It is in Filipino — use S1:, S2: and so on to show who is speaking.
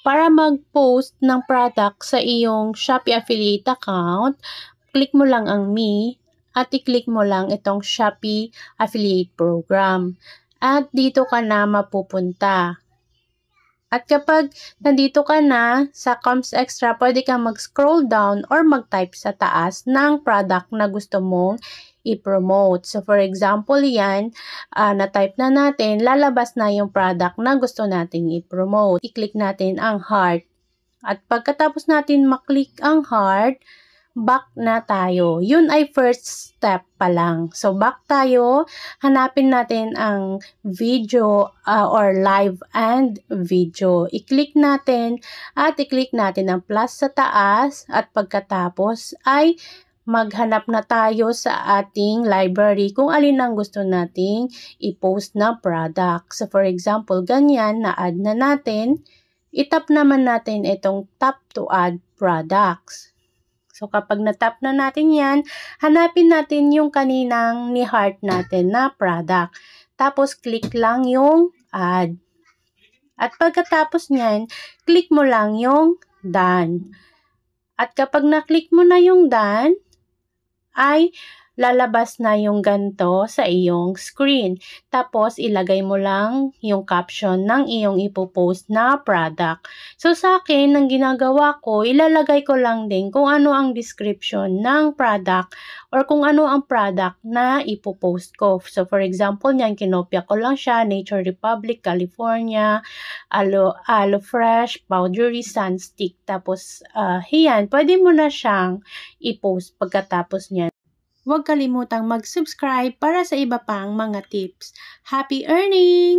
S1: Para mag-post ng product sa iyong Shopee affiliate account, click mo lang ang Me at i-click mo lang itong Shopee affiliate program. At dito ka na mapupunta. At kapag nandito ka na sa Coms Extra, pwede kang mag-scroll down or mag-type sa taas ng product na gusto mong i-promote. So, for example, yan, na-type na natin, lalabas na yung product na gusto nating i-promote. I-click natin ang heart. At pagkatapos natin maklik ang heart, back na tayo. Yun ay first step pa lang. So, back tayo. Hanapin natin ang video or live and video. I-click natin at i-click natin ang plus sa taas at pagkatapos ay maghanap na tayo sa ating library kung alin ang gusto nating i-post na product. So, for example, ganyan, na-add na natin. I-tap naman natin itong tap to add products. So, kapag na-tap na natin yan, hanapin natin yung kaninang ni-heart natin na product. Tapos, click lang yung add. At pagkatapos nyan, click mo lang yung done. At kapag na-click mo na yung done, ay lalabas na yung ganito sa iyong screen. Tapos, ilagay mo lang yung caption ng iyong ipopost na product. So, sa akin, ang ginagawa ko, ilalagay ko lang din kung ano ang description ng product or kung ano ang product na ipopost ko. So, for example, yan, kinopya ko lang siya, Nature Republic, California, Aloe Fresh, Powdery Sunstick. Tapos, yan, pwede mo na siyang ipost pagkatapos niyan. Huwag kalimutang mag-subscribe para sa iba pang mga tips. Happy earning!